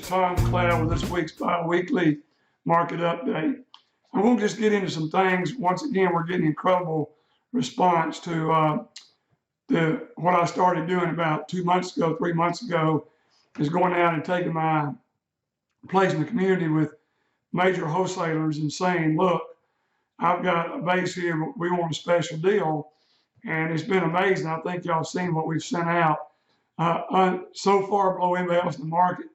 Tom Cloud with this week's bi-weekly market update. I won't just get into some things. Once again, we're getting incredible response to what I started doing about 2 months ago, 3 months ago, is going out and taking my place in the community with major wholesalers and saying, look, I've got a base here, but we want a special deal. And it's been amazing. I think y'all seen what we've sent out. So far below anybody else in the marketplace,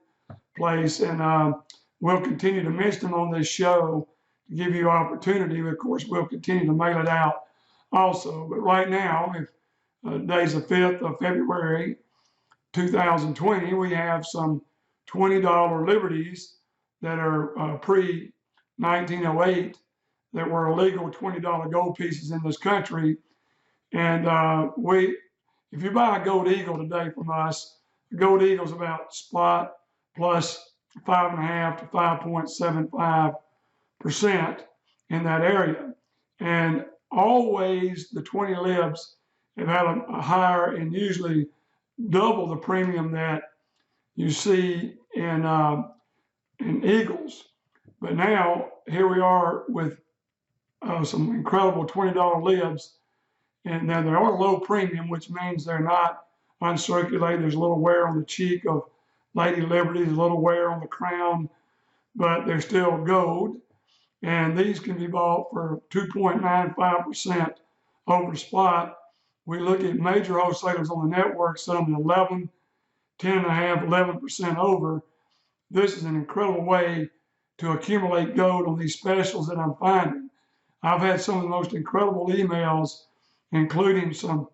and we'll continue to mention them on this show to give you opportunity. Of course, we'll continue to mail it out also. But right now, if today's the 5th of February, 2020, we have some $20 Liberties that are pre-1908 that were illegal $20 gold pieces in this country. And if you buy a Gold Eagle today from us, the Gold Eagle's about spot plus 5.5 to 5.75% in that area. And always the 20 libs have had a higher and usually double the premium that you see in Eagles. But now here we are with some incredible $20 libs. And now they are low premium, which means they're not uncirculated. There's a little wear on the cheek of Lady Liberty, there's a little wear on the crown, but they're still gold. And these can be bought for 2.95% over spot. We look at major wholesalers on the network, some 11, 10.5, 11% over. This is an incredible way to accumulate gold on these specials that I'm finding. I've had some of the most incredible emails, including some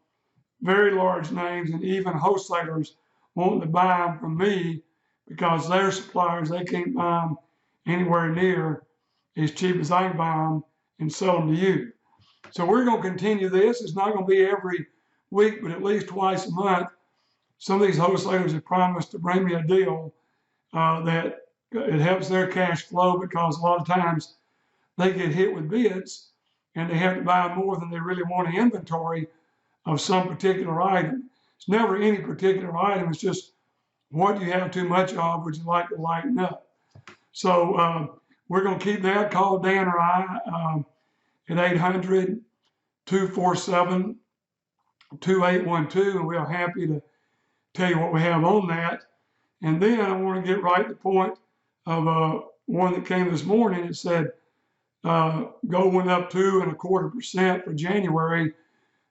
very large names and even wholesalers wanting to buy them from me because their suppliers, they can't buy them anywhere near as cheap as I can buy them and sell them to you. So we're going to continue this. It's not going to be every week, but at least twice a month. Some of these wholesalers have promised to bring me a deal that it helps their cash flow, because a lot of times they get hit with bids and they have to buy more than they really want in inventory of some particular item. It's never any particular item. It's just, what do you have too much of? Would you like to lighten up? So we're going to keep that. Call Dan or I at 800-247-2812, and we're happy to tell you what we have on that. And then I want to get right to the point of one that came this morning. It said, gold went up 2.25% for January.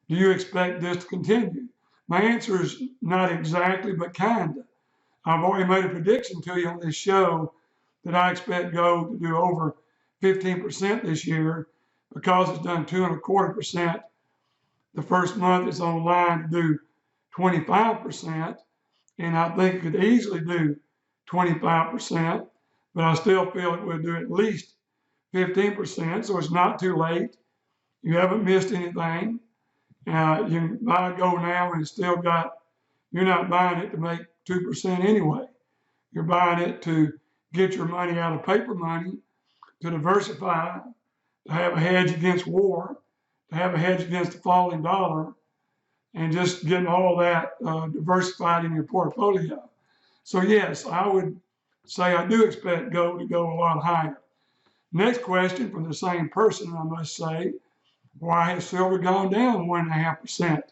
Do you expect this to continue? My answer is not exactly, but kind of. I've already made a prediction to you on this show that I expect gold to do over 15% this year, because it's done 2.25%. The first month it's on the line to do 25%, and I think it could easily do 25%, but I still feel it would do at least 15%, so it's not too late. You haven't missed anything. You can buy gold now and it's still got, you're not buying it to make 2% anyway. You're buying it to get your money out of paper money, to diversify, to have a hedge against war, to have a hedge against the falling dollar, and just getting all that diversified in your portfolio. So yes, I would say I do expect gold to go a lot higher. Next question from the same person, I must say, why has silver gone down 1.5%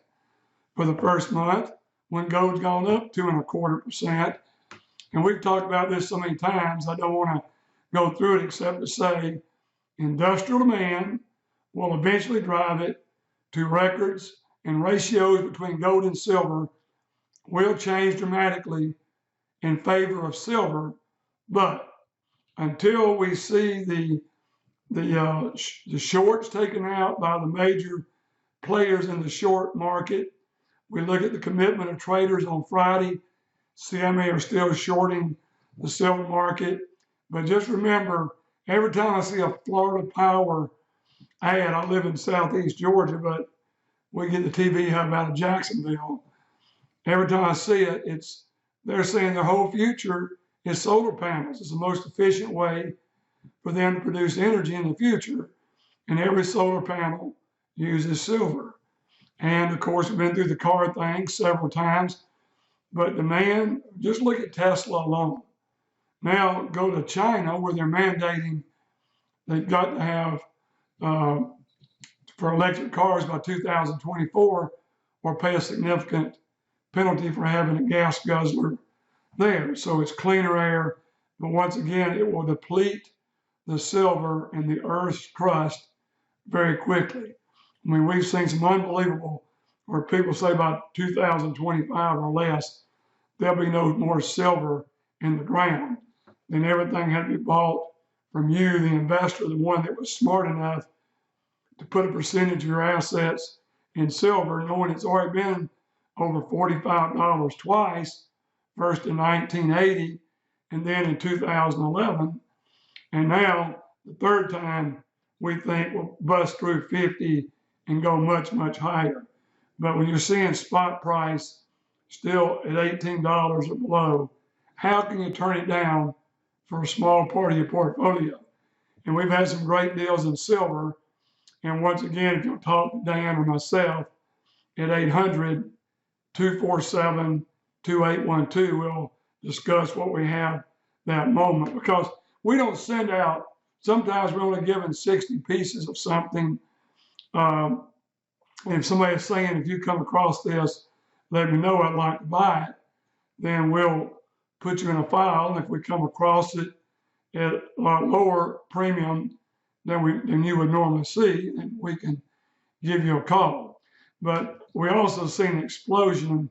for the first month when gold's gone up 2.25%? And we've talked about this so many times, I don't want to go through it except to say industrial demand will eventually drive it to records, and ratios between gold and silver will change dramatically in favor of silver. But until we see the shorts taken out by the major players in the short market, we look at the commitment of traders on Friday. CME are still shorting the silver market. But just remember, every time I see a Florida Power ad, I live in Southeast Georgia, but we get the TV hub out of Jacksonville. Every time I see it, they're saying their whole future is solar panels. It's the most efficient way for them to produce energy in the future. And every solar panel uses silver. And of course, we've been through the car thing several times, but demand, just look at Tesla alone. Now go to China, where they're mandating they've got to have for electric cars by 2024, or pay a significant penalty for having a gas guzzler there. So it's cleaner air, but once again, it will deplete the silver in the Earth's crust very quickly. I mean, we've seen some unbelievable, where people say by 2025 or less, there'll be no more silver in the ground. Then everything had to be bought from you, the investor, the one that was smart enough to put a percentage of your assets in silver, knowing it's already been over $45 twice, first in 1980 and then in 2011. And now the third time we think will bust through 50 and go much, much higher. But when you're seeing spot price still at $18 or below, how can you turn it down for a small part of your portfolio? And we've had some great deals in silver. And once again, if you'll talk to Dan or myself at 800-247-2812, we'll discuss what we have that moment. Because we don't send out, sometimes we're only given 60 pieces of something. And if somebody's saying, if you come across this, let me know, I'd like to buy it, then we'll put you in a file. And if we come across it at a lower premium than you would normally see, then we can give you a call. But we also see an explosion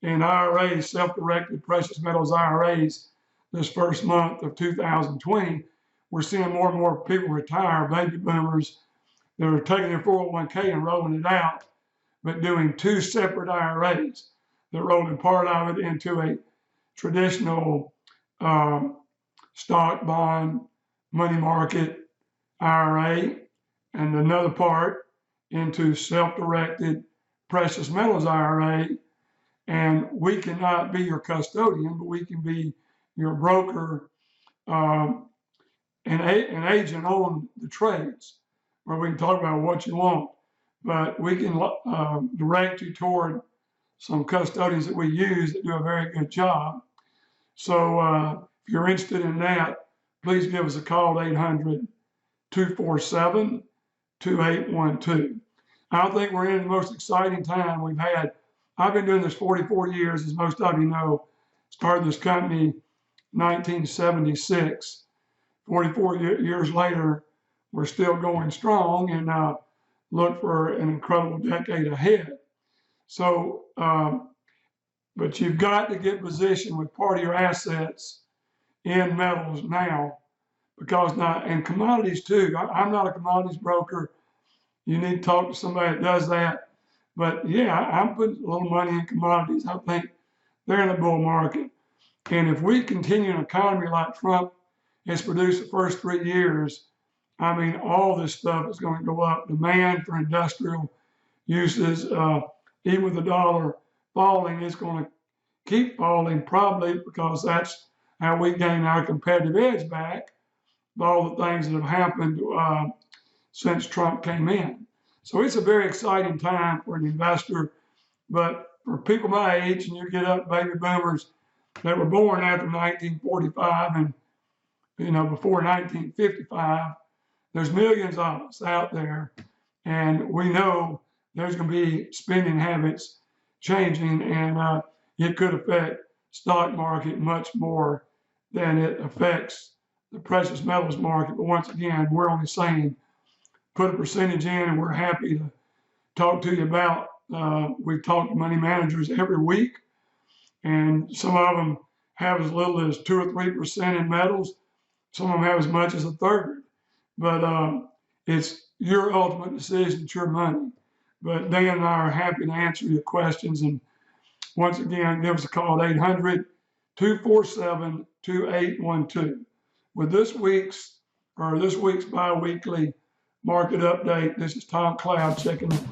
in IRAs, self-directed precious metals IRAs, this first month of 2020. We're seeing more and more people retire, baby boomers, that are taking their 401k and rolling it out, but doing two separate IRAs. They're rolling part of it into a traditional stock, bond, money market IRA, and another part into self-directed precious metals IRA. And we cannot be your custodian, but we can be your broker and agent on the trades, where we can talk about what you want. But we can direct you toward some custodians that we use that do a very good job. So if you're interested in that, please give us a call at 800-247-2812. I think we're in the most exciting time we've had. I've been doing this 44 years, as most of you know. Started this company in 1976. 44 years later, we're still going strong, and look for an incredible decade ahead. So, but you've got to get positioned with part of your assets in metals now, because now, and commodities too. I'm not a commodities broker. You need to talk to somebody that does that. But yeah, I'm putting a little money in commodities. I think they're in a bull market. And if we continue an economy like Trump has produced the first 3 years, I mean, all this stuff is going to go up. Demand for industrial uses, even with the dollar falling, it's going to keep falling, probably because that's how we gain our competitive edge back, with all the things that have happened since Trump came in. So it's a very exciting time for an investor. But for people my age, and you get up baby boomers that were born after 1945 and before 1955, there's millions of us out there, and we know there's going to be spending habits changing, and it could affect stock market much more than it affects the precious metals market. But once again, we're only saying put a percentage in, and we're happy to talk to you about. We talk to money managers every week, and some of them have as little as 2 or 3% in metals. Some of them have as much as a third. But it's your ultimate decision. It's your money. But Dan and I are happy to answer your questions. And once again, give us a call at 800-247-2812. With this week's bi-weekly market update, this is Tom Cloud checking in.